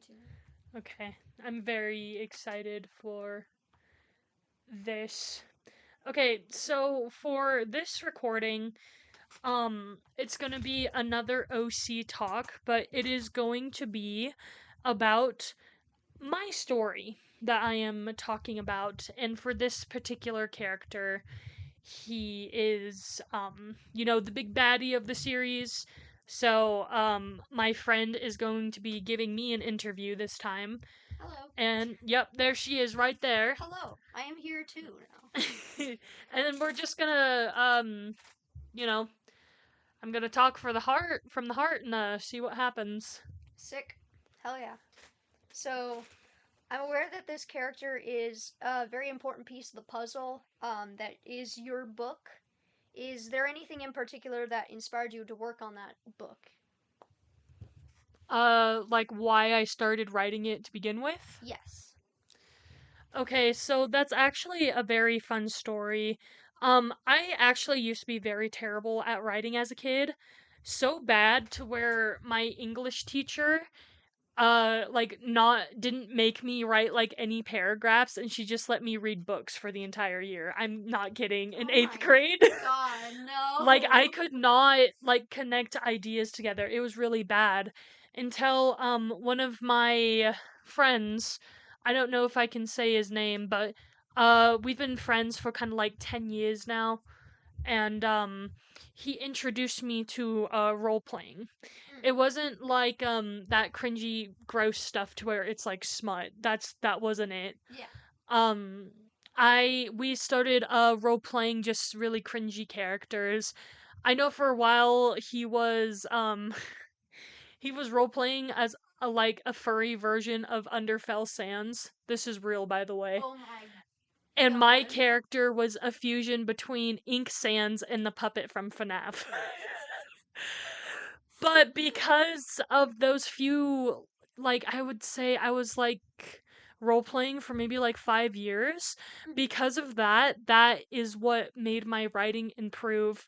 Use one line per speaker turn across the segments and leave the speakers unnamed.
too.
Okay. I'm very excited for this. Okay, so for this recording, it's gonna be another OC talk, but it is going to be about my story that I am talking about. And for this particular character, he is, the big baddie of the series. So, my friend is going to be giving me an interview this time.
Hello.
And, yep, there she is right there.
Hello. I am here too now.
And then we're just gonna, you know, I'm gonna talk from the heart, and see what happens.
Sick. Hell yeah. So, I'm aware that this character is a very important piece of the puzzle. That is your book. Is there anything in particular that inspired you to work on that book?
Like why I started writing it to begin with.
Yes.
Okay, so that's actually a very fun story. I actually used to be very terrible at writing as a kid. So bad to where my English teacher like not didn't make me write like any paragraphs, and she just let me read books for the entire year. I'm not kidding. In
Oh
8th
my
grade.
god,
Like I
no.
could not like connect ideas together. It was really bad until one of my friends, I don't know if I can say his name, but we've been friends for kind of like 10 years now, and he introduced me to role playing.
Mm,
It wasn't like that cringy gross stuff to where it's like smut. That wasn't it.
yeah.
Um I we started role playing just really cringy characters. I know for a while he was he was role playing as a furry version of Underfell Sands. This is real, by the way.
Oh my
And my
god.
character was a fusion between Ink Sands and the puppet from FNAF. But because of those few, like, I would say I was like role playing for maybe like 5 years. Because of that, that is what made my writing improve.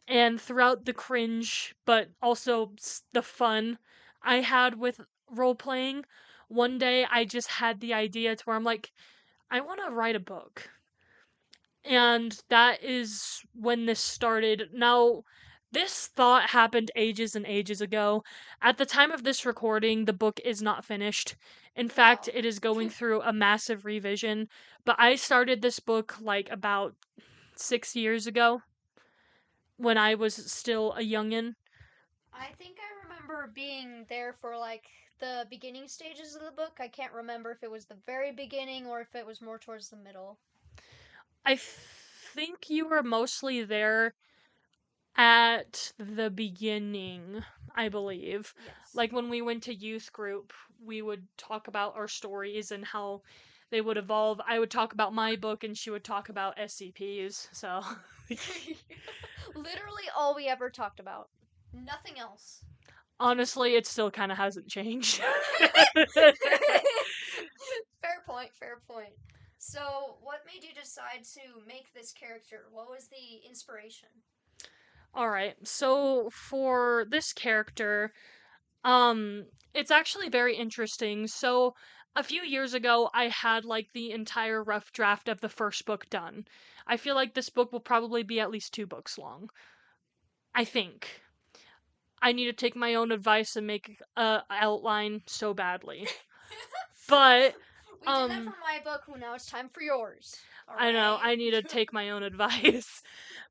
And throughout the cringe, but also the fun I had with role playing, one day I just had the idea to where I'm like, I want to write a book. And that is when this started. Now, this thought happened ages and ages ago. At the time of this recording, the book is not finished. In fact,
Oh.
it is going through a massive revision. But I started this book like about 6 years ago when I was still a youngin'.
I think I remember being there for like the beginning stages of the book. I can't remember if it was the very beginning or if it was more towards the middle.
I think you were mostly there at the beginning, I believe.
Yes.
Like when we went to youth group, we would talk about our stories and how they would evolve. I would talk about my book and she would talk about SCPs. So,
Literally all we ever talked about. Nothing else.
honestly, it still kind of hasn't changed.
Fair point, fair point. So, what made you decide to make this character? What was the inspiration?
All right. So, for this character, it's actually very interesting. So, a few years ago, I had like the entire rough draft of the first book done. I feel like this book will probably be at least 2 books long. I think. I need to take my own advice and make a outline so badly. But,
We did that for
um,
my book, now it's time for yours.
I know,
Alright?
I need to take my own advice.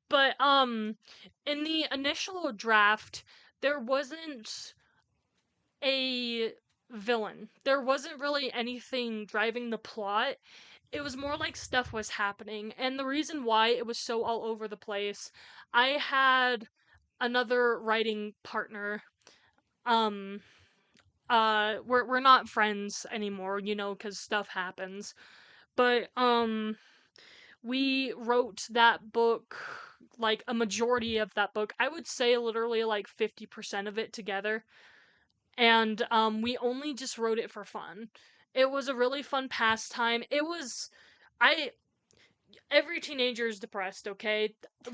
But, in the initial draft, there wasn't a villain. There wasn't really anything driving the plot. It was more like stuff was happening. And the reason why it was so all over the place, I had another writing partner. Um we're not friends anymore, cuz stuff happens. But we wrote that book, like a majority of that book. I would say literally like 50% of it together, and we only just wrote it for fun. It was a really fun pastime. I every teenager is depressed, okay?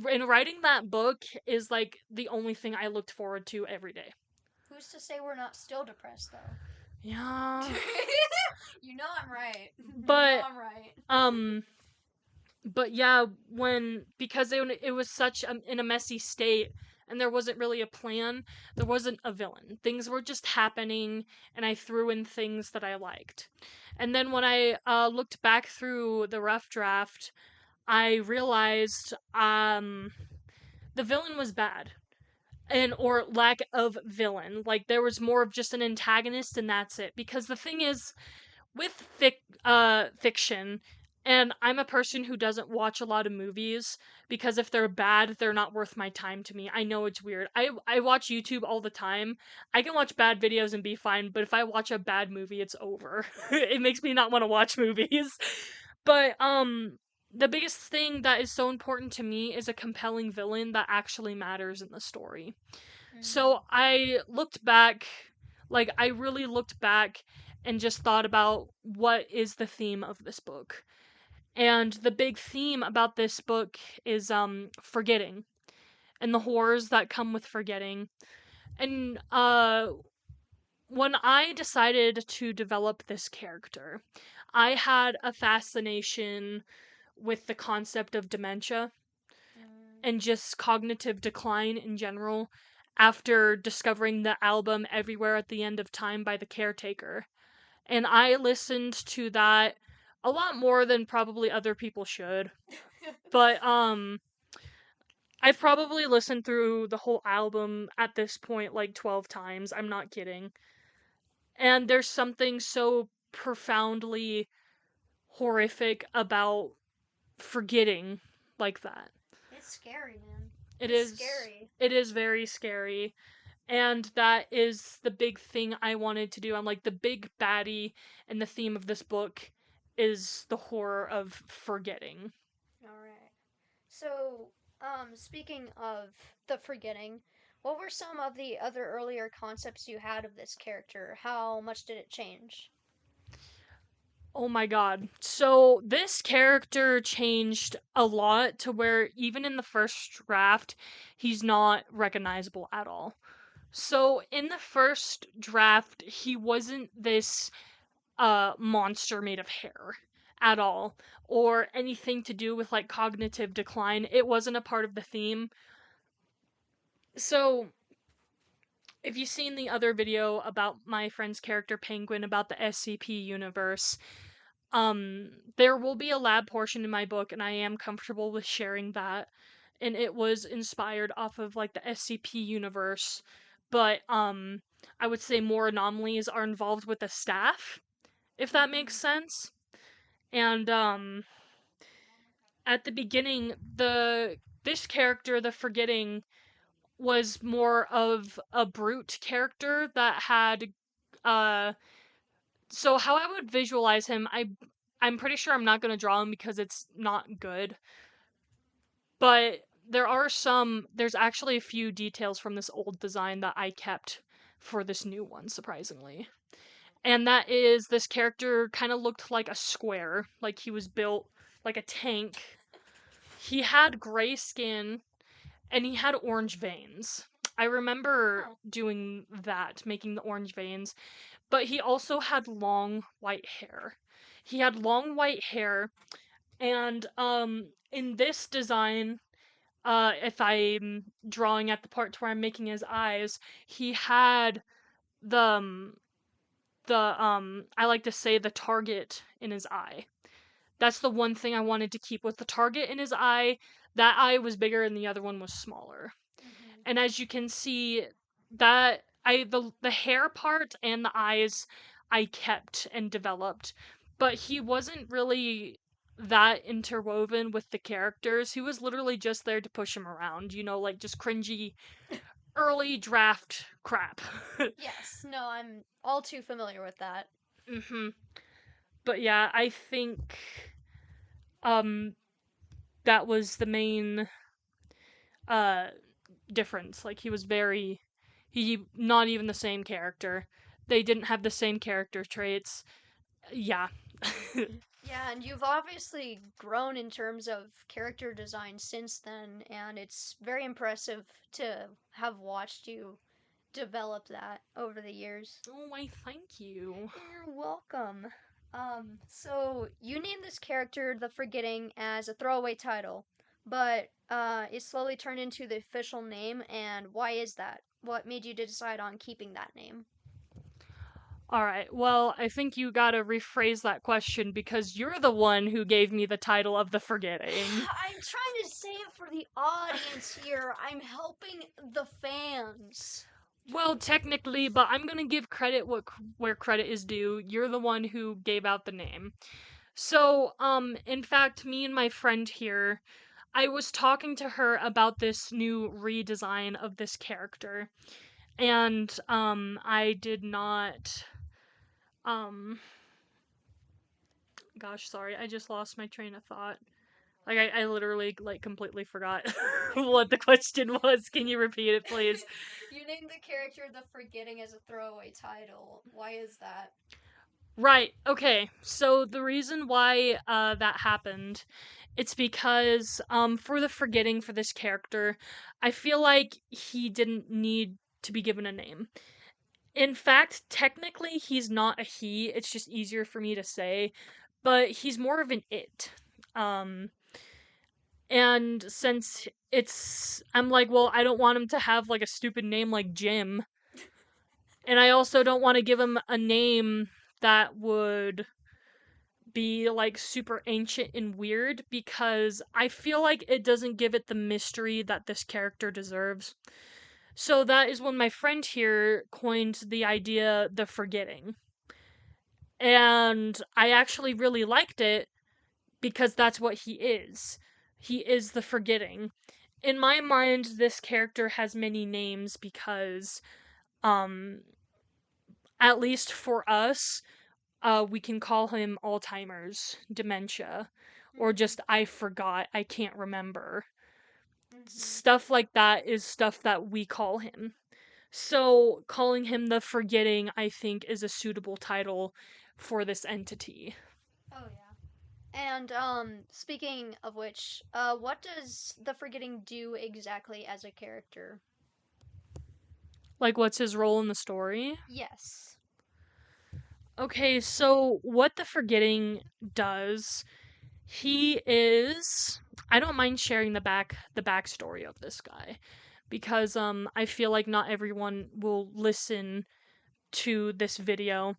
And writing that book is like the only thing I looked forward to every day.
Who's to say we're not still depressed, though?
Yeah.
You know I'm right. You know
But
I'm right.
um but yeah, when because it was such in a messy state and there wasn't really a plan, there wasn't a villain. Things were just happening, and I threw in things that I liked. And then when I looked back through the rough draft, I realized the villain was bad. And or lack of villain. Like there was more of just an antagonist and that's it. Because the thing is, with fiction, and I'm a person who doesn't watch a lot of movies because if they're bad, they're not worth my time to me. I know it's weird. I watch YouTube all the time. I can watch bad videos and be fine, but if I watch a bad movie, it's over. It makes me not want to watch movies. But the biggest thing that is so important to me is a compelling villain that actually matters in the story.
Mm-hmm.
So I looked back, like I really looked back and just thought about what is the theme of this book. And the big theme about this book is forgetting and the horrors that come with forgetting. And when I decided to develop this character, I had a fascination with the concept of dementia
Mm.
and just cognitive decline in general after discovering the album Everywhere at the End of Time by The Caretaker. And I listened to that a lot more than probably other people should. But I've probably listened through the whole album at this point like 12 times. I'm not kidding. And there's something so profoundly horrific about forgetting like that.
It's scary, man.
It
It's
is
scary.
it is very scary. And that is the big thing I wanted to do. I'm like the big baddie and the theme of this book is the horror of forgetting.
All right. So, speaking of the forgetting, what were some of the other earlier concepts you had of this character? How much did it change?
Oh my god. So this character changed a lot to where even in the first draft, he's not recognizable at all. So in the first draft, he wasn't this monster made of hair at all or anything to do with like cognitive decline. It wasn't a part of the theme. So if you've seen the other video about my friend's character Penguin about the SCP universe, there will be a lab portion in my book and I am comfortable with sharing that. And it was inspired off of like the SCP universe, but I would say more anomalies are involved with the staff, if that makes
Mm-hmm.
sense. And at the beginning, the this character, the forgetting, was more of a brute character that had uh so how I would visualize him, I'm pretty sure I'm not going to draw him because it's not good. But there's actually a few details from this old design that I kept for this new one surprisingly. And that is this character kind of looked like a square, like he was built like a tank. He had gray skin and he had orange veins. I remember
Huh.
doing that, making the orange veins, but he also had long white hair. He had long white hair, and in this design, if I'm drawing at the part where I'm making his eyes, he had the I like to say the target in his eye. That's the one thing I wanted to keep was the target in his eye. That eye was bigger and the other one was smaller.
Mm-hmm.
And as you can see, that the hair part and the eyes I kept and developed, but he wasn't really that interwoven with the characters. He was literally just there to push him around, like just cringy early draft crap.
Yes. No, I'm all too familiar with that.
Mhm. But yeah, I think um that was the main uh difference. Like he not even the same character. They didn't have the same character traits. Yeah.
Yeah, and you've obviously grown in terms of character design since then, and it's very impressive to have watched you developed that over the years.
Oh, why, thank you.
You're welcome. So you named this character the Forgetting as a throwaway title, but it slowly turned into the official name, and why is that? What made you decide on keeping that name?
Alright, well, I think you gotta rephrase that question because you're the one who gave me the title of the Forgetting.
I'm trying to say it for the audience here. I'm helping the fans.
Well, technically, but I'm gonna give credit where credit is due. You're the one who gave out the name. So, in fact, me and my friend here, I was talking to her about this new redesign of this character, and I did not, um, gosh, sorry, I just lost my train of thought. Like, I literally, like, completely forgot what the question was. Can you repeat it, please?
You named the character the Forgetting as a throwaway title. Why is that?
Right. Okay. So the reason why that happened, it's because for the forgetting for this character, I feel like he didn't need to be given a name. In fact, technically he's not a he, it's just easier for me to say, but he's more of an it. Um and since it's I'm like, well, I don't want him to have like a stupid name like Jim, and I also don't want to give him a name that would be like super ancient and weird because I feel like it doesn't give it the mystery that this character deserves. So that is when my friend here coined the idea the forgetting. And I actually really liked it because that's what he is. He is the forgetting. In my mind, this character has many names because, um, at least for us, we can call him Alzheimer's, dementia, or
Mm-hmm.
just I forgot, I can't remember.
Mm-hmm.
Stuff like that is stuff that we call him. So, calling him the Forgetting, I think, is a suitable title for this entity.
Oh yeah. And speaking of which, what does the Forgetting do exactly as a character?
Like, what's his role in the story?
Yes.
Okay, so what the Forgetting does, he is. I don't mind sharing the backstory of this guy because I feel like not everyone will listen to this video.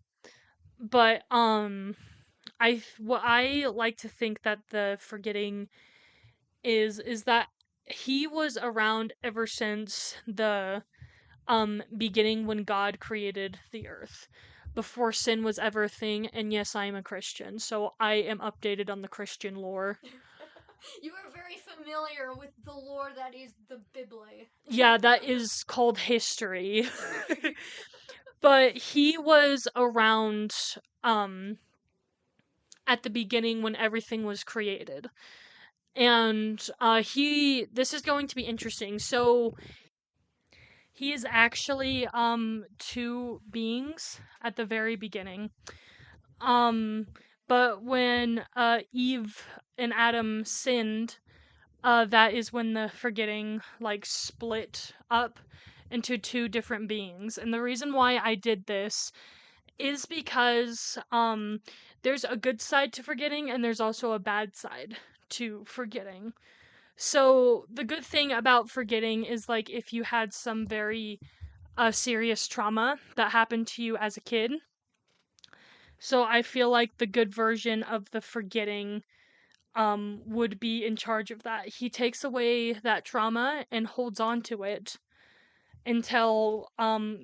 But what I like to think that the Forgetting is that he was around ever since the beginning when God created the earth. Before sin was ever a thing, and yes, I am a Christian, so I am updated on the Christian lore.
You are very familiar with the lore that is the Bible.
Yeah, that is called history. But he was around um at the beginning when everything was created. And he this is going to be interesting. So he is actually two beings at the very beginning. Um but when Eve and Adam sinned, that is when the forgetting like split up into two different beings. And the reason why I did this is because there's a good side to forgetting and there's also a bad side to forgetting. So the good thing about forgetting is like if you had some very serious trauma that happened to you as a kid. So I feel like the good version of the forgetting would be in charge of that. He takes away that trauma and holds on to it until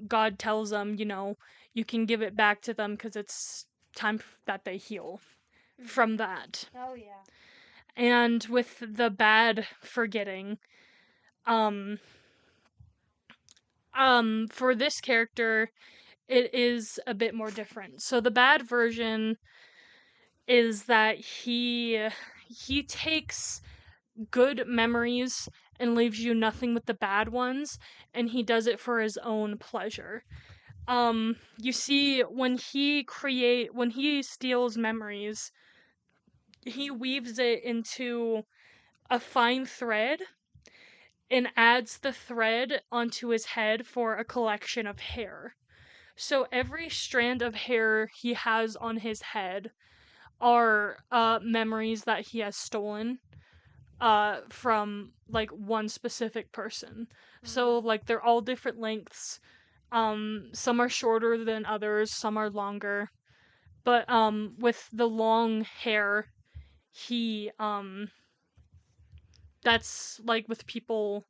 God tells them, you can give it back to them because it's time that they heal from
Mm-hmm.
that.
Oh yeah.
And with the bad forgetting, um for this character it is a bit more different. So the bad version is that he takes good memories and leaves you nothing with the bad ones, and he does it for his own pleasure. You see, when he steals memories, he weaves it into a fine thread, and adds the thread onto his head for a collection of hair. So every strand of hair he has on his head are memories that he has stolen from like one specific person. So
Mm.
like they're all different lengths. Some are shorter than others, some are longer. But with the long hair, he that's like with people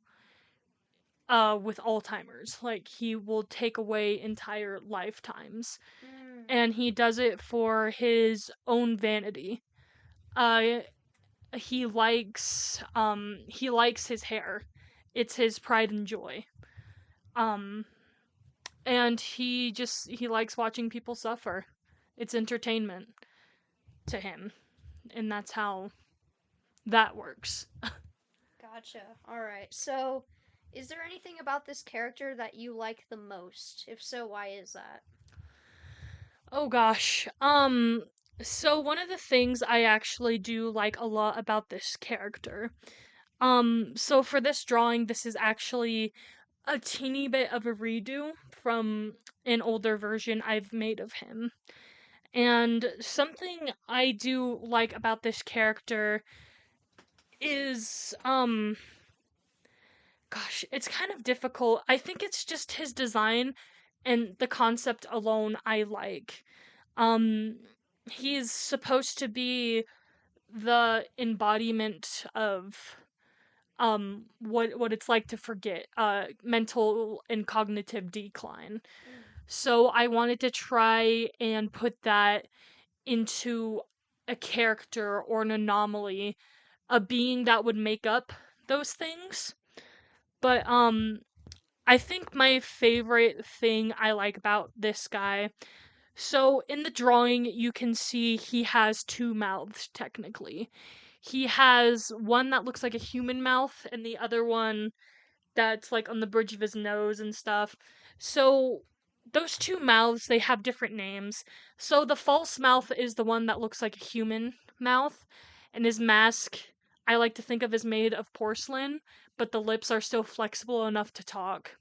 with Alzheimer's. Like he will take away entire lifetimes.
Mm.
And he does it for his own vanity. Uh he likes his hair. It's his pride and joy. Um and he likes watching people suffer. It's entertainment to him, and that's how that works.
Gotcha. All right. So, is there anything about this character that you like the most? If so, why is that?
Oh gosh. So one of the things I actually do like a lot about this character. So for this drawing, this is actually a teeny bit of a redo from an older version I've made of him. And something I do like about this character is gosh, it's kind of difficult. I think it's just his design and the concept alone I like. Um he's supposed to be the embodiment of what it's like to forget, mental and cognitive decline.
Mm.
So I wanted to try and put that into a character or an anomaly, a being that would make up those things. But I think my favorite thing I like about this guy, so in the drawing you can see he has two mouths technically. He has one that looks like a human mouth and the other one that's like on the bridge of his nose and stuff. So those two mouths, they have different names. So the false mouth is the one that looks like a human mouth, and his mask I like to think of as made of porcelain, but the lips are still flexible enough to talk.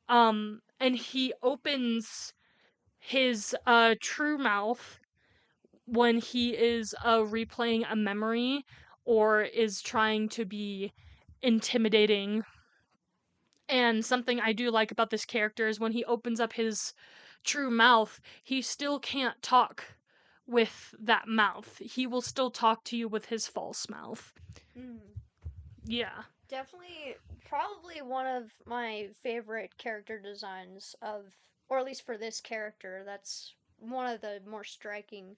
And he opens his true mouth when he is replaying a memory or is trying to be intimidating. And something I do like about this character is when he opens up his true mouth, he still can't talk with that mouth. He will still talk to you with his false mouth.
Mm.
Yeah.
Definitely, probably one of my favorite character designs of, or at least for this character, that's one of the more striking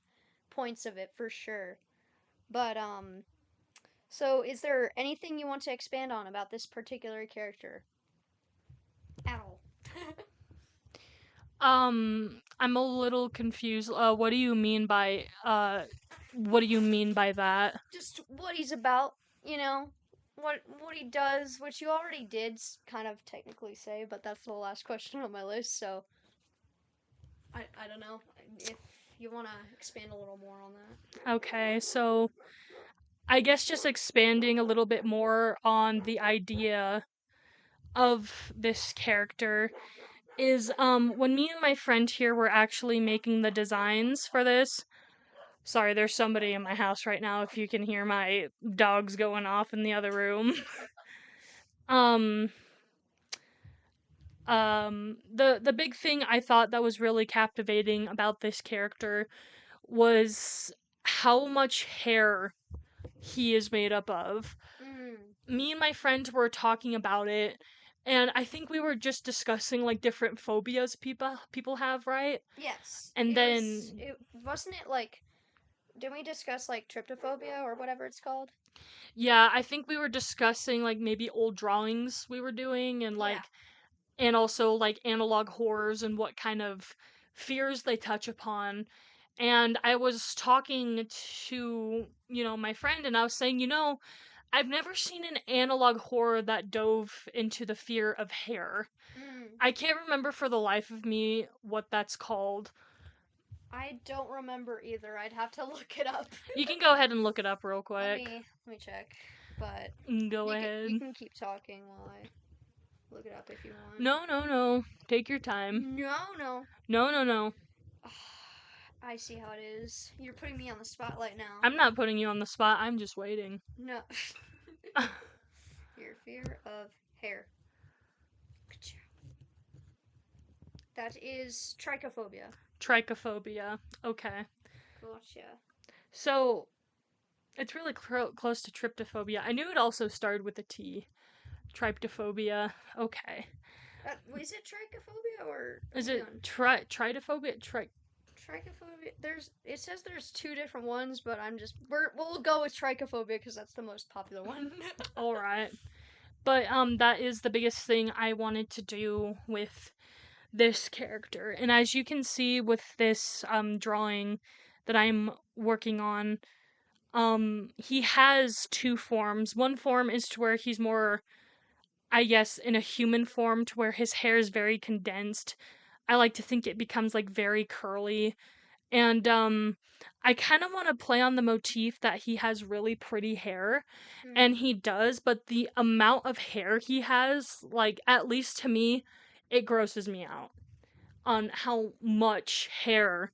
points of it for sure. But, so is there anything you want to expand on about this particular character? Ow.
I'm a little confused. What do you mean by that?
Just what he's about, you know? What he does, which you already did kind of technically say, but that's the last question on my list, so I don't know if you want to expand a little more on that.
Okay, so I guess just expanding a little bit more on the idea of this character is when me and my friend here were actually making the designs for this. Sorry, there's somebody in my house right now if you can hear my dogs going off in the other room. um the big thing I thought that was really captivating about this character was how much hair he is made up of.
Mm,
Me and my friend were talking about it, and I think we were just discussing like different phobias people have, right?
yes,
And then
it wasn't it like, did we discuss like tryptophobia or whatever it's called?
yeah, I think we were discussing like maybe old drawings we were doing and
Yeah.
also like analog horrors and what kind of fears they touch upon. And I was talking to, my friend and I was saying, I've never seen an analog horror that dove into the fear of hair.
Mm,
I can't remember for the life of me what that's called.
I don't remember either. I'd have to look it up.
You can go ahead and look it up real
let
quick.
me let me check. but
Go
you
ahead.
can keep talking while I look it up if you want.
No, no, no. Take your time.
No, no.
No, no, no.
I see how it is. You're putting me on the spotlight now.
I'm not putting you on the spot. I'm just waiting.
No. Your fear of hair. That is trichophobia.
Trichophobia. Okay.
Gotcha.
So, it's really close to tryptophobia. I knew it also started with a T. Tryptophobia. Okay.
Is it trichophobia or
Is
hold
it
on?
tritophobia?
Trichophobia. It says there's two different ones, but we'll go with trichophobia because that's the most popular one.
All right. But that is the biggest thing I wanted to do with this character. And as you can see with this drawing that I'm working on, he has two forms. One form is to where he's more, I guess, in a human form, to where his hair is very condensed. I like to think it becomes like very curly. And I kind of want to play on the motif that he has really pretty hair, and
Hmm.
he does, but the amount of hair he has, like, at least to me, it grosses me out on how much hair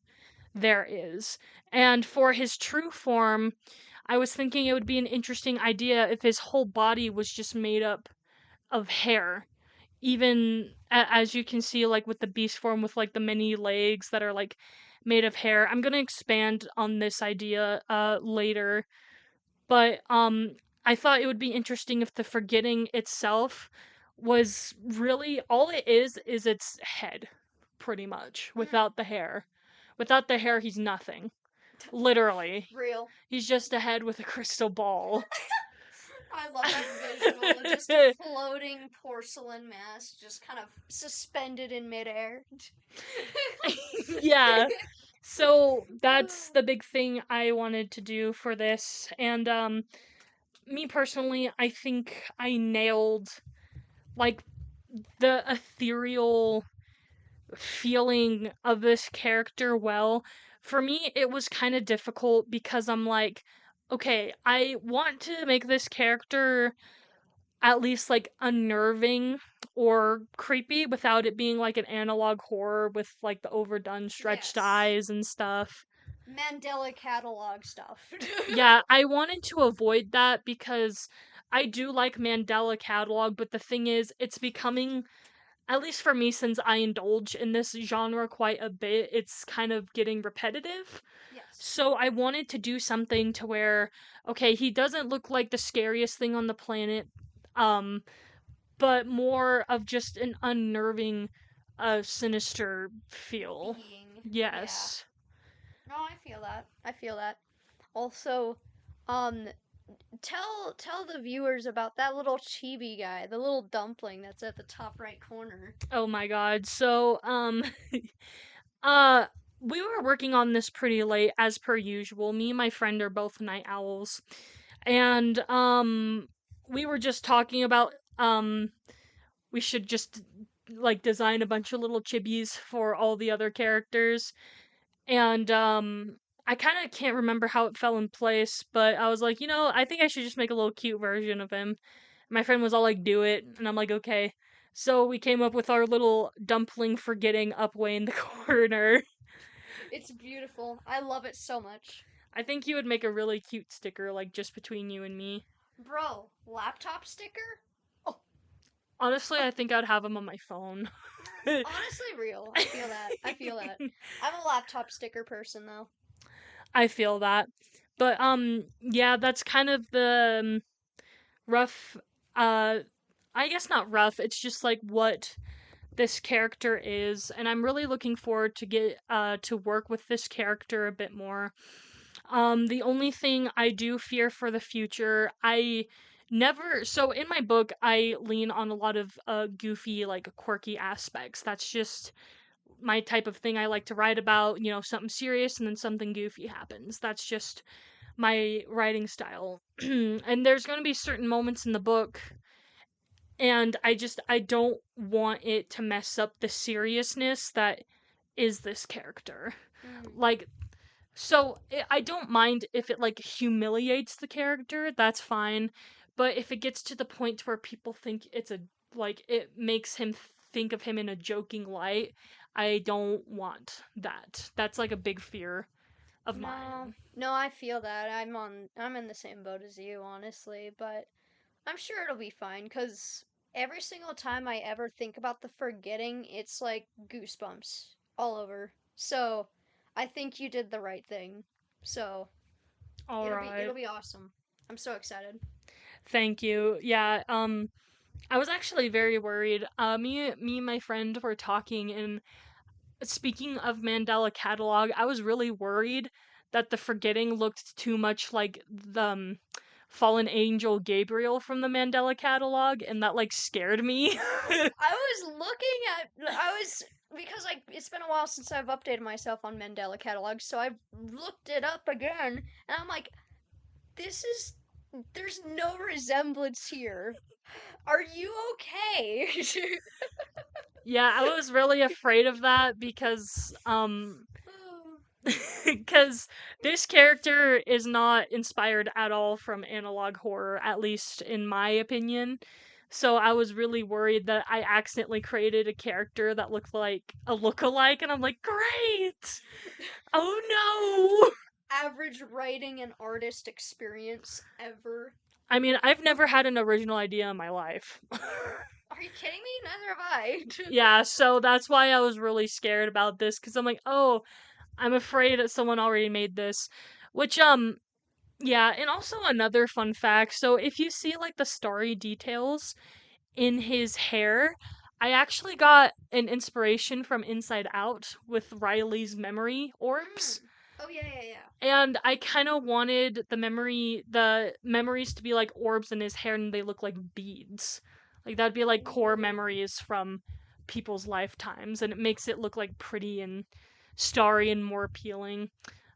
there is. And for his true form, I was thinking it would be an interesting idea if his whole body was just made up of hair. Even as you can see, like with the beast form, with like the many legs that are like made of hair. I'm gonna expand on this idea later, but I thought it would be interesting if the forgetting itself was really all it is its head, pretty much,
Mm.
without the hair. Without the hair, he's nothing. Literally.
Real.
He's just a head with a crystal ball.
I love that visual of just a floating porcelain mask just kind of suspended in midair.
Yeah. So that's the big thing I wanted to do for this. And me personally, I think I nailed like the ethereal feeling of this character well. For me, it was kind of difficult because I'm like, okay, I want to make this character at least like unnerving or creepy without it being like an analog horror with like the overdone stretched
Yes.
eyes and stuff.
Mandela catalog stuff.
Yeah, I wanted to avoid that because I do like Mandela catalog, but the thing is, it's becoming, at least for me, since I indulge in this genre quite a bit, it's kind of getting repetitive.
Yes.
So I wanted to do something to where, okay, he doesn't look like the scariest thing on the planet, um, but more of just an unnerving, sinister feel.
Being. Yeah.
Yes.
No, I feel that. I feel that. Also, um, tell the viewers about that little chibi guy, the little dumpling that's at the top right corner.
Oh my god. So, uh, we were working on this pretty late, as per usual. Me and my friend are both night owls. And, we were just talking about, we should just, like, design a bunch of little chibis for all the other characters. And, I kind of can't remember how it fell in place, but I was like, I think I should just make a little cute version of him. My friend was all like, do it. And I'm like, okay. So we came up with our little dumpling forgetting up way in the corner.
It's beautiful. I love it so much.
I think you would make a really cute sticker, like just between you and me.
Bro, laptop sticker? Oh,
Honestly,
oh,
I think I'd have him on my phone.
honestly real. I feel that. I feel that. I'm a laptop sticker person though.
I feel that. But yeah, that's kind of the rough uh I guess not rough, it's just like what this character is, and I'm really looking forward to get to work with this character a bit more. The only thing I do fear for the future, I never so in my book I lean on a lot of goofy, like quirky aspects. That's just my type of thing I like to write about, something serious and then something goofy happens. That's just my writing style. And there's going to be certain moments in the book, and I don't want it to mess up the seriousness that is this character.
Mm,
Like, so I don't mind if it like humiliates the character, that's fine, But if it gets to the point where people think it's a like it makes him think of him in a joking light, I don't want that. That's like a big fear of
No,
mine.
no, I feel that. I'm in the same boat as you, honestly, but I'm sure it'll be fine because every single time I ever think about the forgetting, it's like goosebumps all over. So, I think you did the right thing. So,
All
it'll
right.
be awesome. I'm so excited.
Thank you. Yeah, I was actually very worried. Me and my friend were talking, and speaking of Mandela Catalog, I was really worried that the forgetting looked too much like the fallen angel Gabriel from the Mandela Catalog, and that like scared me.
I was looking at I was because like it's been a while since I've updated myself on Mandela Catalog, so I looked it up again, and I'm like, this is there's no resemblance here. Are you okay?
Yeah, I was really afraid of that because this character is not inspired at all from analog horror, at least in my opinion. So I was really worried that I accidentally created a character that looked like a look-alike, and I'm like, great! Oh no!
Average writing and artist experience ever.
I mean, I've never had an original idea in my life.
Are you kidding me? Neither have I.
Yeah, so that's why I was really scared about this, because I'm like, oh, I'm afraid that someone already made this. Which, yeah, and also another fun fact. So if you see like the starry details in his hair, I actually got an inspiration from Inside Out with Riley's memory
Mm.
orbs.
Oh yeah, yeah, yeah.
And I kind of wanted the memories to be like orbs in his hair, and they look like beads. Like that'd be like core
Ooh.
memories from people's lifetimes, and it makes it look like pretty and starry and more appealing.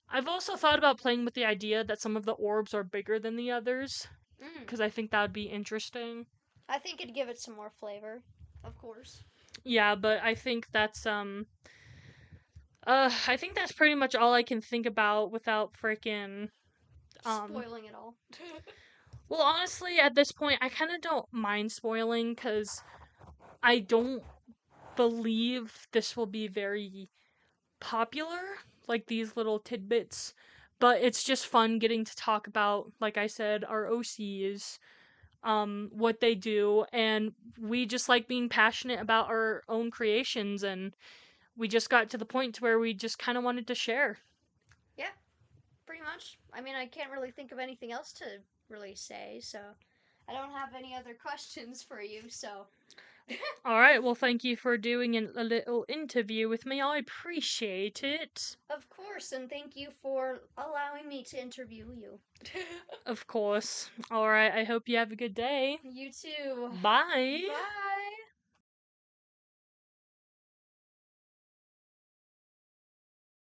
I've also thought about playing with the idea that some of the orbs are bigger than the others,
Mm.
because I think that would be interesting.
I think it'd give it some more flavor. Of course.
Yeah, but I think that's pretty much all I can think about without freaking um
Spoiling it all.
well, honestly, at this point I kind of don't mind spoiling cuz I don't believe this will be very popular, like these little tidbits, but it's just fun getting to talk about, like I said, our OCs, what they do, and we just like being passionate about our own creations, and we just got to the point where we just kind of wanted to share.
Yeah, pretty much. I mean, I can't really think of anything else to really say, so I don't have any other questions for you, so.
All right, well, thank you for doing a little interview with me. I appreciate it.
Of course, and thank you for allowing me to interview you.
Of course. All right, I hope you have a good day.
You too.
Bye.
Bye.